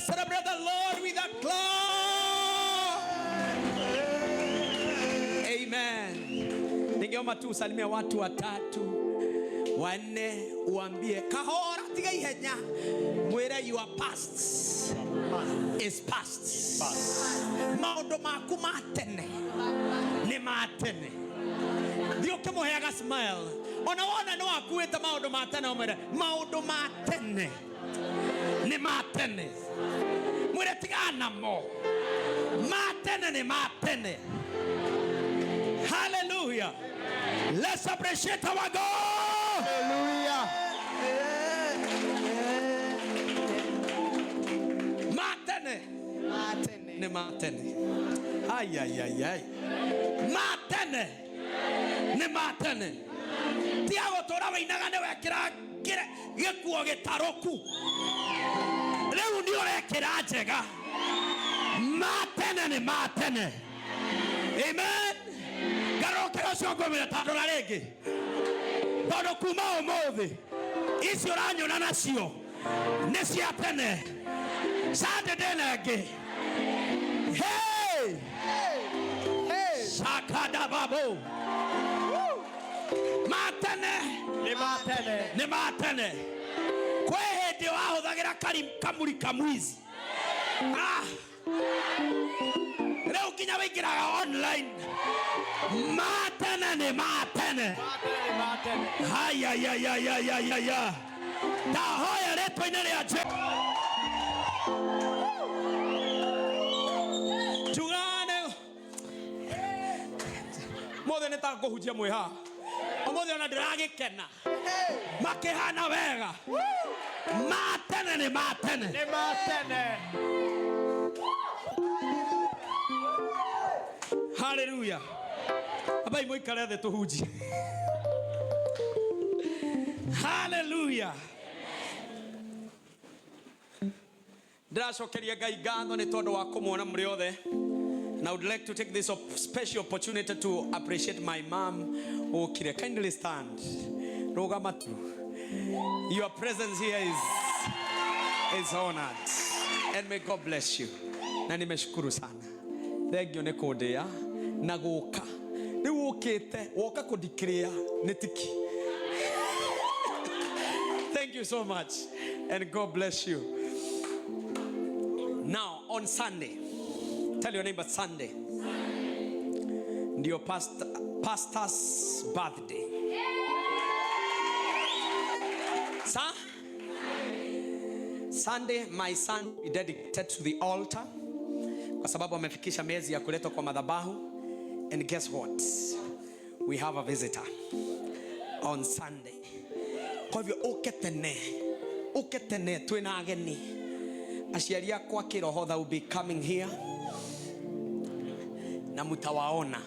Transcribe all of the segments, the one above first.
Let's celebrate the Lord with a clap. Amen. Ningeomba tu usalimia watu watatu wanne, uambie kahora tiga ihenya, mwere your past is past. Maundu maku matene ni matene. Ndio kemuheaga smile. Ona no akuita maundu matene, omere maundu matene ni matene. Mwere tigana mo matene ni matene. Hallelujah. Let's appreciate our God. Hallelujah. Matene ni matene. Ay. Matene ni matene. Tiago tora wainaga ne wekira gikuo gitaroku. Leo ndio wekira njega. Matene ni matene. Amen. Garokera ciongo mira tando na rege. Todo kuma omothi. Icio ranyona nacio. Ni cia tene. Sande denege. Hey! Sakada babo. Matene. Ni matene. Kwe hende wahuthagira kamuri kamwizi. Leo kinya wikiraga online. Matene ni matene. Haya. Tahoya leto inene ya Chugane. Mothe neta kuhujia mweha. Omothe ona ndiragikena. Makehana wega. Matene ni matene. Hallelujah. Abai moikare the tuhuji. Hallelujah. Ndiracokeria Ngai ngatho ni tondu wa kumwona muri othe. And I would like to take this special opportunity to appreciate my mom. Okire, kindly stand. Rogama tu. Your presence here is honored. And may God bless you. Na nimeshukuru sana. Thank you nekodea na guka. Ni wokete, woka kudikrea netiki. Thank you so much. And God bless you. Now on Sunday, tell your neighbor Sunday. Your pastor's birthday. Sir? Sunday, my son will be dedicated to the altar. Kwa sababu amefikisha miezi ya kuletwa kwa madhabahu. And guess what? We have a visitor on Sunday. Kwa hivyo uketene twina ageni. Aciari akwa kiroho will be coming here. Na mutawaona.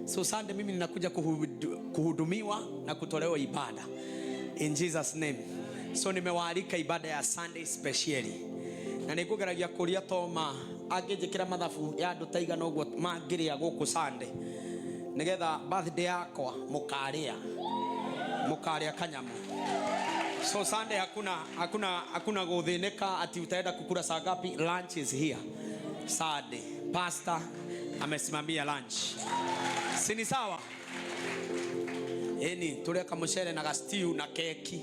So Sunday mimi ninakuja kuhudumiwa na kutolewa ibada. In Jesus name. So nimewaalika ibada ya Sunday specially. Na nikugeragia kuria toma angijikira mathabu ya andu taiga noguo mangiria guku Sunday. Nigetha birthday yakwa mukaria kanyamu. So Sunday hakuna guthinika ati utaenda kukula saa ngapi. Lunch is here. Sunday pastor amesimamia lunch. Sini sawa? Tuleka mshere na stew na keki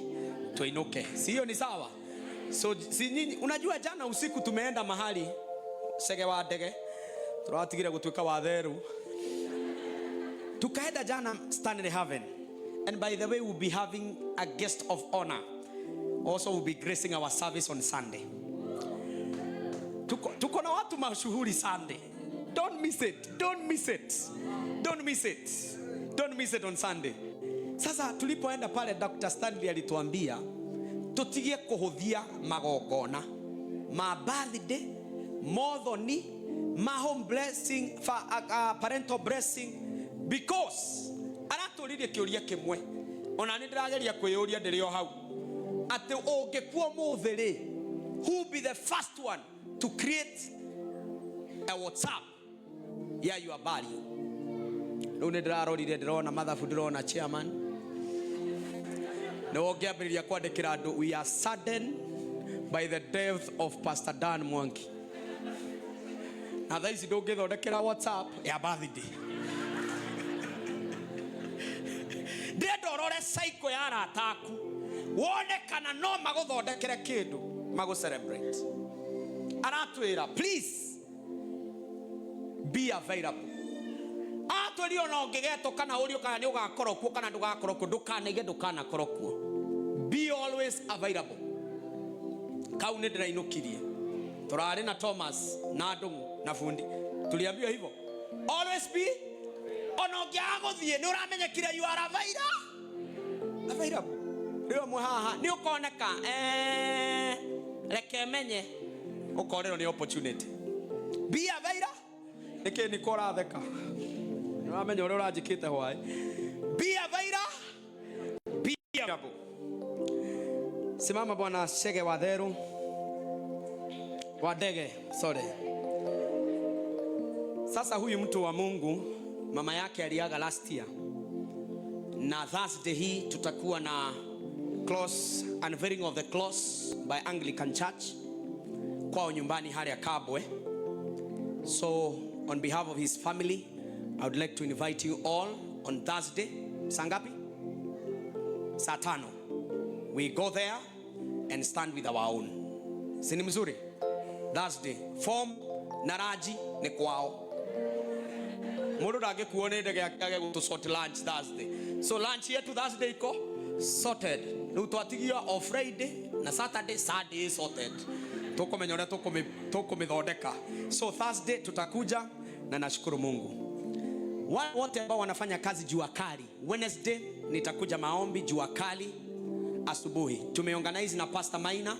tuinuke. Sio ni sawa? So si nyinyi unajua jana usiku tumeenda mahali sege wa ndege. Turatigire gutwika watheru. Tukaenda jana Stanley Haven. And by the way, we'll be having a guest of honor. Also we'll be gracing our service on Sunday. Tuko na watu mashuhuri Sunday. Don't miss it on Sunday. Sasa tulipoenda pale Dr. Stanley alituambia tutigie kuhuthia magogona, ma birthday, modhoni, ma home blessing, parental blessing, because araturirie kiuria kimwe ona ni ndirageria kwiyuria ndirio hau ati ungekuo muthiri, who be the first one to create a WhatsApp ya your body. Riu ni ndirarorire ndirona mathabu ndirona chairman no ngiambiriria kwandikira andu we are saddened by the death of Pastor Dan Mwangi. Na thaa ici ndũngĩthondekera WhatsApp ya birthday. Ndĩrenda ũrore cycle ya arata aku wone kana no magũthondekere kĩndũ magũ celebrate. Aratwĩra please be available. Atwĩrio no ngĩgeto kana ũrio kana nĩ ũgakorwo kuo kana ndũgakorwo kuo, ndũkanege ndũkanakorwo kuo. Be always available. Kau nĩ ndĩrainũkirie. Tũrarĩ na Thomas na Ndung'u na fundi. Tuliambiwa hivyo. Always be ono gĩagũthiĩ nĩ ũramenyekire you are available. Rĩo mũhaha nĩ ũkoneka reke menye ũkorerwo nĩ opportunity. Be available. Nĩkĩ nĩ kũratheka. Nĩ wamenya ũrĩa ũranjĩkĩte hwaĩ. Be available. Be available. Simama bwana Chege Watheru. Wadege, sorry. Sasa huyu mtu wa Mungu mama yake aliaga last year. Na Thursday hii tutakuwa na close unveiling of the close by Anglican Church kwao nyumbani hali ya Kabwe. So on behalf of his family, I would like to invite you all on Thursday. Sangapi? Saa 5. We go there and stand with our own. Sini mzuri? Thursday. Form naraji ni kwao. Mundu ndangĩkuone ndege yake gũtũ lunch Thursday. So lunch yetu Thursday iko sorted. Rĩu twatigio o Friday na Saturday, Sunday sorted. Tukomenya ũrĩa tũkũmĩthondeka. So Thursday tutakuja na nashukuru Mungu. Wote ambao wanafanya kazi jua kali, Wednesday nitakuja maombi jua kali asubuhi. Tumeorganize na Pastor Maina.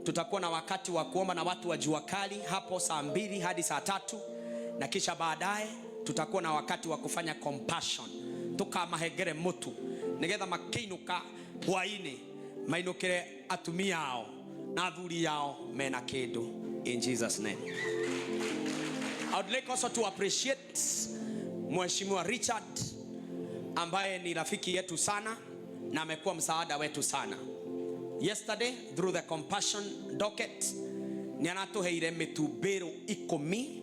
Tutakuwa na wakati wa kuomba na watu wa jua kali hapo saa 2 hadi saa 3, na kisha baadaye tutakuwa na wakati wa kufanya compassion. Tukamahegere mutu nigetha makiinuka hwaini mainukire atumia yao na athuri yao mena kindu in Jesus name. I would like also to appreciate Mheshimiwa Richard ambaye ni rafiki yetu sana na amekuwa msaada wetu sana. Yesterday through the compassion docket ni anatuheire mitumbero 10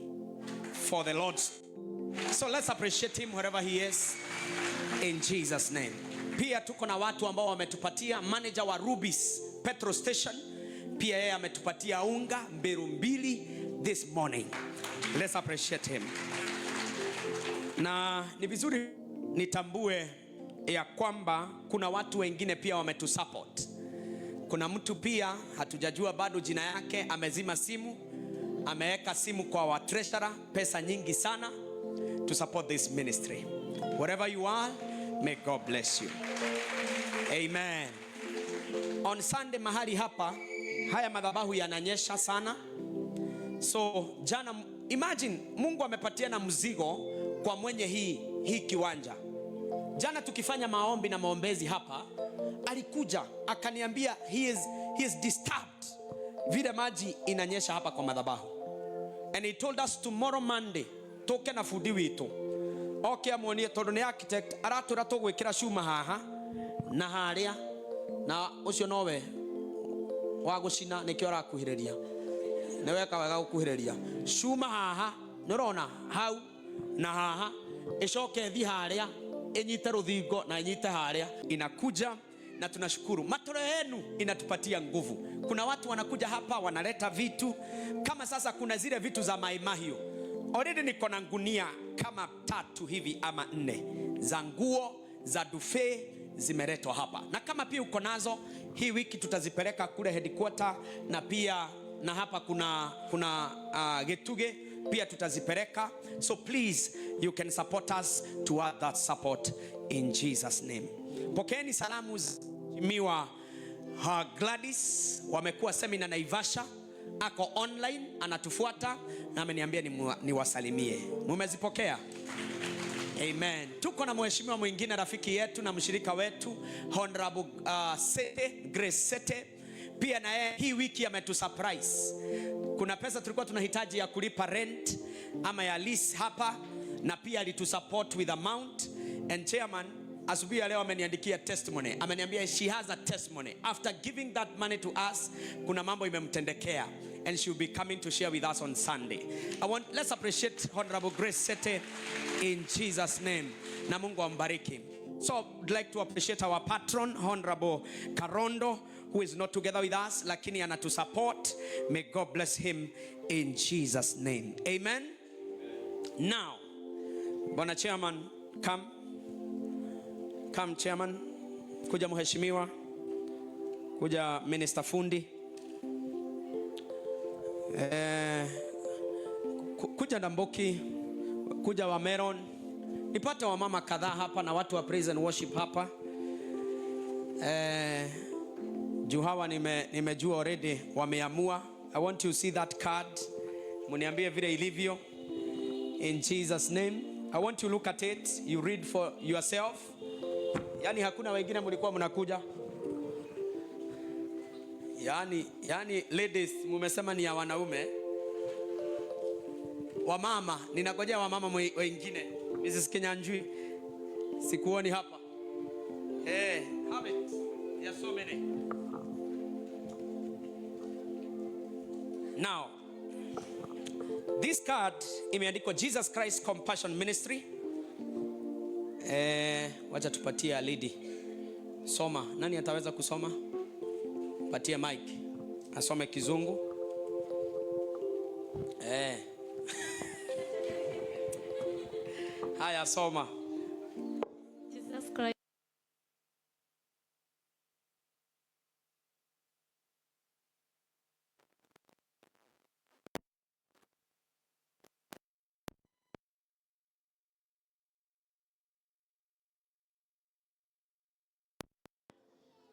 for the Lord. So let's appreciate him wherever he is in Jesus name. Pia tuko na watu ambao wametupatia, manager wa Rubis petrol station pia yeye ametupatia unga mbero 2 this morning. Let's appreciate him. Na ni vizuri nitambue ya kwamba kuna watu wengine pia wametusupport. Kuna mtu pia hatujajua bado jina yake, amezima simu, ameweka simu kwa wa treasurer pesa nyingi sana to support this ministry. Wherever you are, may God bless you. Amen. On Sunday mahali hapa haya madhabahu yananyesha sana. So jana, imagine Mungu amepatia na mzigo kwa mwenye hii kiwanja. Jana tukifanya maombi na maombezi hapa, alikuja akaniambia he is disturbed vile maji inanyesha hapa kwa madhabahu. And he told us tomorrow Monday toke na fundi witu oke amuonie tondu ni architect aratura tugwikira cuma haha na haria na ucio nowe wa gucina nikio arakuhireria ni weka wega gukuhireria cuma haha nirona hau na haha icoke thi haria inyite ruthingo na inyite haria inakuja. Na tunashukuru matoro yenu inatupatia nguvu. Kuna watu wanakuja hapa wanaleta vitu kama sasa kuna zile vitu za maimahio. Already niko na ngunia kama 3 hivi ama 4 za nguo za dufe zimeletwa hapa. Na kama pia uko nazo hii wiki tutazipeleka kule headquarter, na pia na hapa kuna Getuge pia tutazipeleka. So please you can support us to add that support in Jesus name. Pokeeni salamu Miwa Gladys, wamekuwa seminar Naivasha, ako online anatufuata na ameniambia niwasalimie. Mumezipokea? Amen. Tuko na mheshimiwa mwingine rafiki yetu na mshirika wetu Honorable Sete, Grace Sete. Pia na yeye hii wiki ametusurprise. Kuna pesa tulikuwa tunahitaji ya kulipa rent ama ya lease hapa, na pia alitusupport with amount. And chairman, asubuhi ya leo ameniandikia testimony. Ameniambia she has a testimony. After giving that money to us, kuna mambo imemtendekea. And she will be coming to share with us on Sunday. Let's appreciate Honorable Grace Sete in Jesus' name. Na Mungu ambariki. So I'd like to appreciate our patron, Honorable Karondo, who is not together with us, lakini anatu support. May God bless him in Jesus' name. Amen. Now, Bwana Chairman, come Chairman. Kuja mheshimiwa. Kuja Minister Fundi. Kuja Ndamboki. Kuja wa Meron. Nipate wa mama kadhaa hapa na watu wa praise and worship hapa. Juu hawa nimejua already wameamua. I want you to see that card. Muniambie vile ilivyo. In Jesus' name. I want you to look at it. You read for yourself. Yani hakuna wengine mlikuwa mnakuja. Yani ladies mumesema ni ya wanaume. Wamama, ninangojea wamama wengine. Mrs. Kinyanjui, sikuoni hapa. Have it. There are so many. Now, this card imeandikwa Jesus Christ Compassion Ministry. Wacha tupatie lady. Soma. Nani ataweza kusoma? Patia mic. Asome Kizungu. Haya, soma. Jesus Christ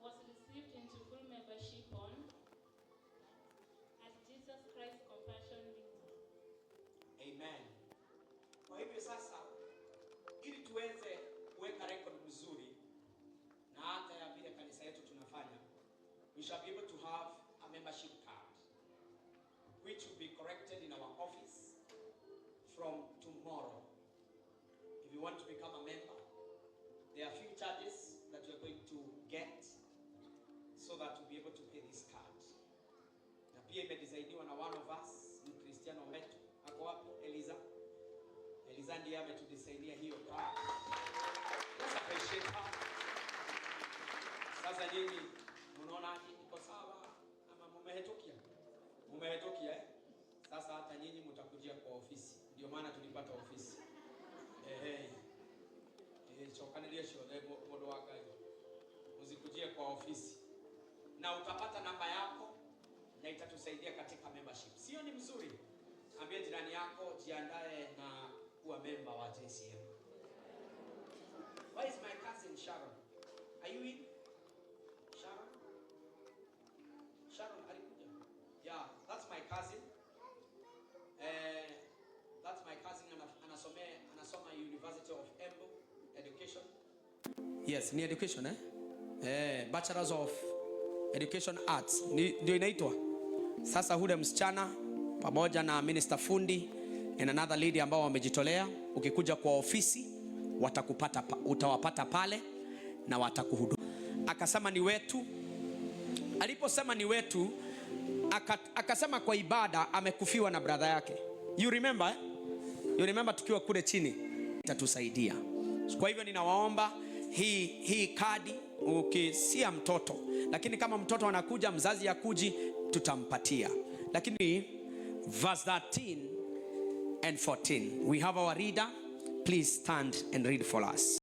was received into full membership on at Jesus Christ Compassion Ministry. Amen. Kwa hivyo sasa, ili tuweze kuweka record mzuri na hata ya vile kanisa yetu tunafanya, we shall be able to have a membership card which will be corrected in our office from tomorrow. If you want to become a member, there are few charges that you are going to get so that you'll be able to pay this card. Na pia imedesigniwa na one of us, Mkristiano wetu. Ako wapi? Eliza ndiye ametudesignia hiyo card. Let's appreciate her. Sasa nyinyi mnaona iko sawa ama mumehetokia? Mumehetokia Sasa hata nyinyi mtakujia kwa ofisi. Ndio maana tulipata ofisi. Chokanilesho modo wakaje. Muzikujie kwa ofisi. Na utapata namba yako na itatusaidia katika membership. Sio ni mzuri? Ambia jirani yako jiandae na kuwa member wa JCM. Where is my cousin Sharon? Are you in? Sharon? Sharon, are you in? Yeah, that's my cousin. That's my cousin anasoma University of Embu Education. Yes, ni education Bachelors of Education Arts. Ndio inaitwa. Sasa hule msichana pamoja na Minister Fundi and another lady ambao wamejitolea, ukikuja kwa ofisi utawapata pale na watakuhudu. Akasema ni wetu. Aliposema ni wetu, akasema kwa ibada amekufiwa na brother yake. You remember? You remember tukiwa kule chini itatusaidia. Kwa hivyo ninawaomba hii kadi ukisia mtoto, lakini kama mtoto anakuja mzazi yakuji tutampatia. Lakini verse 13 and 14 we have our reader. Please stand and read for us.